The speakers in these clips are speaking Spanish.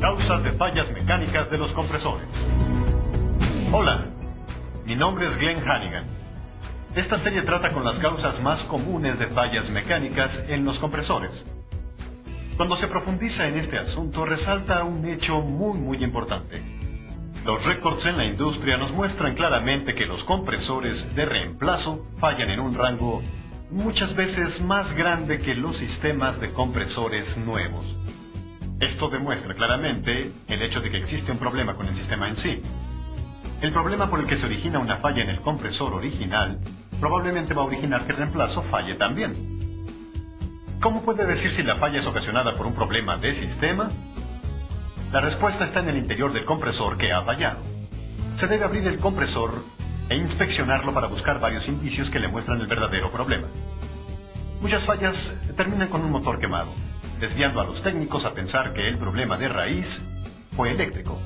Causas de fallas mecánicas de los compresores. Hola, mi nombre es Glenn Hannigan. Esta serie trata con las causas más comunes de fallas mecánicas en los compresores. Cuando se profundiza en este asunto, resalta un hecho muy importante. Los récords en la industria nos muestran claramente que los compresores de reemplazo fallan en un rango muchas veces más grande que los sistemas de compresores nuevos. Esto demuestra claramente el hecho de que existe un problema con el sistema en sí. El problema por el que se origina una falla en el compresor original probablemente va a originar que el reemplazo falle también. ¿Cómo puede decir si la falla es ocasionada por un problema de sistema? La respuesta está en el interior del compresor que ha fallado. Se debe abrir el compresor e inspeccionarlo para buscar varios indicios que le muestran el verdadero problema. Muchas fallas terminan con un motor quemado, desviando a los técnicos a pensar que el problema de raíz fue eléctrico.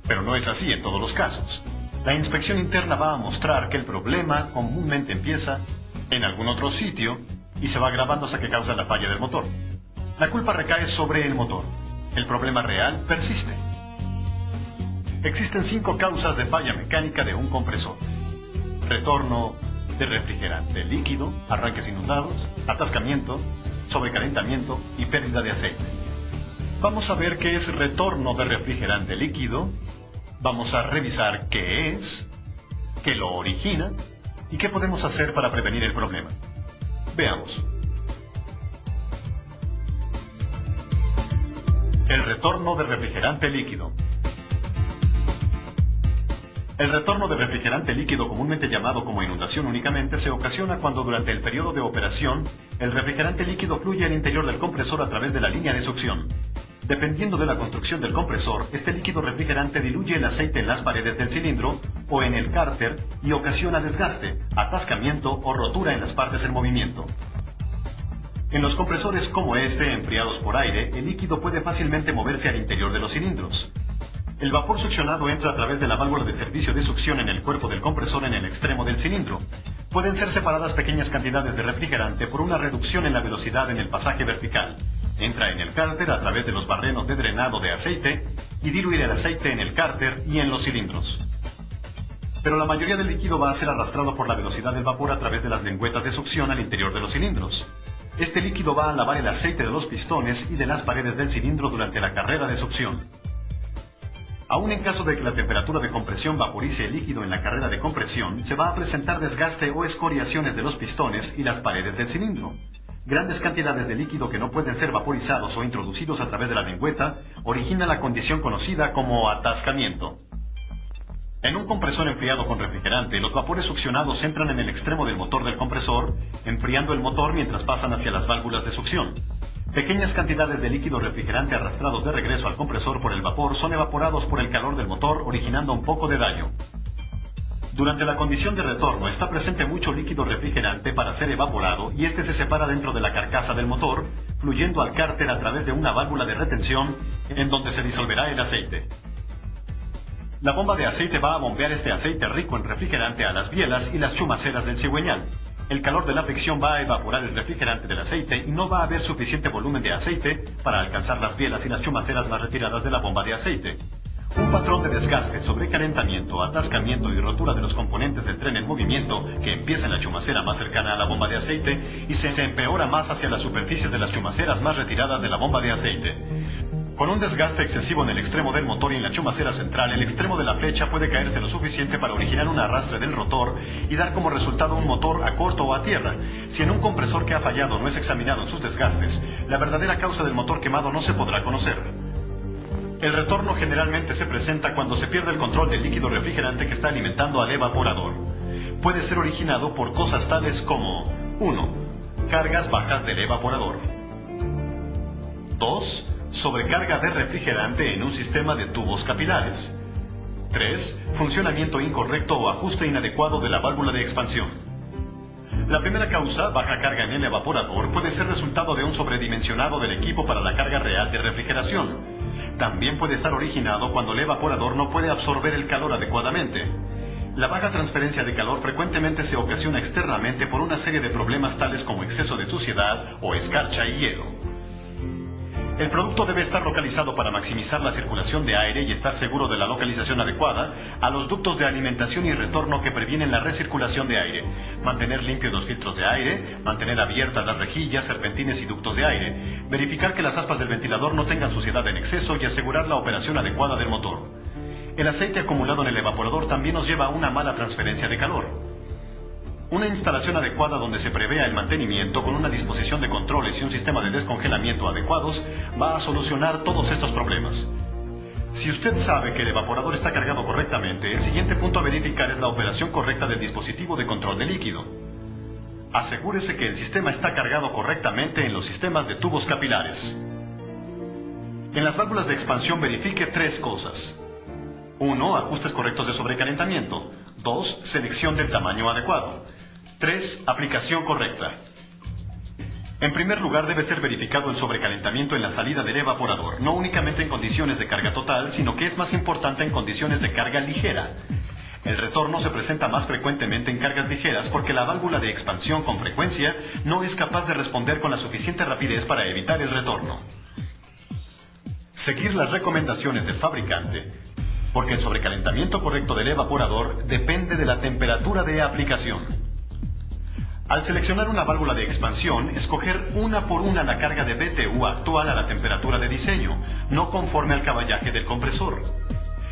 Pero no es así en todos los casos. La inspección interna va a mostrar que el problema comúnmente empieza en algún otro sitio y se va agravando hasta que causa la falla del motor. La culpa recae sobre el motor. El problema real persiste. Existen 5 causas de falla mecánica de un compresor: retorno de refrigerante líquido, arranques inundados, atascamiento, sobrecalentamiento y pérdida de aceite. Vamos a ver qué es retorno de refrigerante líquido. Vamos a revisar qué es, qué lo origina y qué podemos hacer para prevenir el problema. Veamos. El retorno de refrigerante líquido. El retorno de refrigerante líquido, comúnmente llamado como inundación únicamente, se ocasiona cuando durante el periodo de operación el refrigerante líquido fluye al interior del compresor a través de la línea de succión. Dependiendo de la construcción del compresor, este líquido refrigerante diluye el aceite en las paredes del cilindro o en el cárter y ocasiona desgaste, atascamiento o rotura en las partes en movimiento. En los compresores como este, enfriados por aire, el líquido puede fácilmente moverse al interior de los cilindros. El vapor succionado entra a través de la válvula de servicio de succión en el cuerpo del compresor en el extremo del cilindro. Pueden ser separadas pequeñas cantidades de refrigerante por una reducción en la velocidad en el pasaje vertical. Entra en el cárter a través de los barrenos de drenado de aceite y diluir el aceite en el cárter y en los cilindros. Pero la mayoría del líquido va a ser arrastrado por la velocidad del vapor a través de las lengüetas de succión al interior de los cilindros. Este líquido va a lavar el aceite de los pistones y de las paredes del cilindro durante la carrera de succión. Aún en caso de que la temperatura de compresión vaporice el líquido en la carrera de compresión, se va a presentar desgaste o escoriaciones de los pistones y las paredes del cilindro. Grandes cantidades de líquido que no pueden ser vaporizados o introducidos a través de la lengüeta originan la condición conocida como atascamiento. En un compresor enfriado con refrigerante, los vapores succionados entran en el extremo del motor del compresor, enfriando el motor mientras pasan hacia las válvulas de succión. Pequeñas cantidades de líquido refrigerante arrastrados de regreso al compresor por el vapor son evaporados por el calor del motor, originando un poco de daño. Durante la condición de retorno está presente mucho líquido refrigerante para ser evaporado y este se separa dentro de la carcasa del motor, fluyendo al cárter a través de una válvula de retención en donde se disolverá el aceite. La bomba de aceite va a bombear este aceite rico en refrigerante a las bielas y las chumaceras del cigüeñal. El calor de la fricción va a evaporar el refrigerante del aceite y no va a haber suficiente volumen de aceite para alcanzar las bielas y las chumaceras más retiradas de la bomba de aceite. Un patrón de desgaste, sobrecalentamiento, atascamiento y rotura de los componentes del tren en movimiento que empieza en la chumacera más cercana a la bomba de aceite y se empeora más hacia las superficies de las chumaceras más retiradas de la bomba de aceite. Con un desgaste excesivo en el extremo del motor y en la chumacera central, el extremo de la flecha puede caerse lo suficiente para originar un arrastre del rotor y dar como resultado un motor a corto o a tierra. Si en un compresor que ha fallado no es examinado en sus desgastes, la verdadera causa del motor quemado no se podrá conocer. El retorno generalmente se presenta cuando se pierde el control del líquido refrigerante que está alimentando al evaporador. Puede ser originado por cosas tales como 1. Cargas bajas del evaporador. 2. Sobrecarga de refrigerante en un sistema de tubos capilares. 3. Funcionamiento incorrecto o ajuste inadecuado de la válvula de expansión. La primera causa, baja carga en el evaporador, puede ser resultado de un sobredimensionado del equipo para la carga real de refrigeración. También puede estar originado cuando el evaporador no puede absorber el calor adecuadamente. La baja transferencia de calor frecuentemente se ocasiona externamente por una serie de problemas tales como exceso de suciedad o escarcha y hielo. El producto debe estar localizado para maximizar la circulación de aire y estar seguro de la localización adecuada a los ductos de alimentación y retorno que previenen la recirculación de aire, mantener limpios los filtros de aire, mantener abiertas las rejillas, serpentines y ductos de aire, verificar que las aspas del ventilador no tengan suciedad en exceso y asegurar la operación adecuada del motor. El aceite acumulado en el evaporador también nos lleva a una mala transferencia de calor. Una instalación adecuada donde se prevea el mantenimiento con una disposición de controles y un sistema de descongelamiento adecuados va a solucionar todos estos problemas. Si usted sabe que el evaporador está cargado correctamente, el siguiente punto a verificar es la operación correcta del dispositivo de control de líquido. Asegúrese que el sistema está cargado correctamente en los sistemas de tubos capilares. En las válvulas de expansión verifique 3 cosas. 1. Ajustes correctos de sobrecalentamiento. 2. Selección del tamaño adecuado. 3. Aplicación correcta. En primer lugar, debe ser verificado el sobrecalentamiento en la salida del evaporador, no únicamente en condiciones de carga total, sino que es más importante en condiciones de carga ligera. El retorno se presenta más frecuentemente en cargas ligeras porque la válvula de expansión con frecuencia no es capaz de responder con la suficiente rapidez para evitar el retorno. Seguir las recomendaciones del fabricante, porque el sobrecalentamiento correcto del evaporador depende de la temperatura de aplicación. Al seleccionar una válvula de expansión, escoger una por una la carga de BTU actual a la temperatura de diseño, no conforme al caballaje del compresor.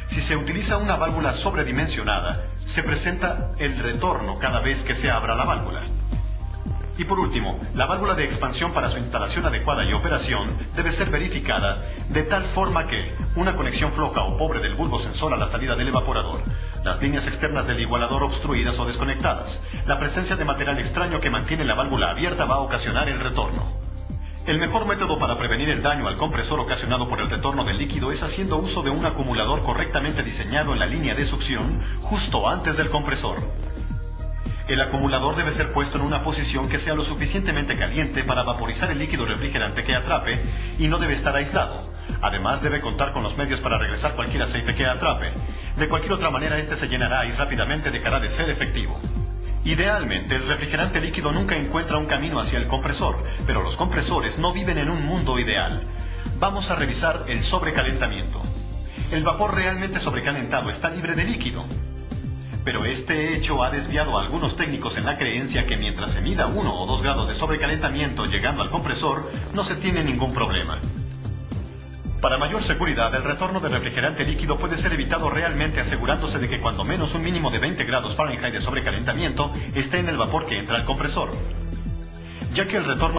Si se utiliza una válvula sobredimensionada, se presenta el retorno cada vez que se abra la válvula. Y por último, la válvula de expansión para su instalación adecuada y operación debe ser verificada de tal forma que una conexión floja o pobre del bulbo sensor a la salida del evaporador, las líneas externas del igualador obstruidas o desconectadas, la presencia de material extraño que mantiene la válvula abierta va a ocasionar el retorno. El mejor método para prevenir el daño al compresor ocasionado por el retorno del líquido es haciendo uso de un acumulador correctamente diseñado en la línea de succión justo antes del compresor. El acumulador debe ser puesto en una posición que sea lo suficientemente caliente para vaporizar el líquido refrigerante que atrape y no debe estar aislado. Además, debe contar con los medios para regresar cualquier aceite que atrape. De cualquier otra manera, este se llenará y rápidamente dejará de ser efectivo. Idealmente, el refrigerante líquido nunca encuentra un camino hacia el compresor, pero los compresores no viven en un mundo ideal. Vamos a revisar el sobrecalentamiento. El vapor realmente sobrecalentado está libre de líquido. Pero este hecho ha desviado a algunos técnicos en la creencia que mientras se mida 1 o 2 grados de sobrecalentamiento llegando al compresor, no se tiene ningún problema. Para mayor seguridad, el retorno del refrigerante líquido puede ser evitado realmente asegurándose de que cuando menos un mínimo de 20 grados Fahrenheit de sobrecalentamiento esté en el vapor que entra al compresor, ya que el retorno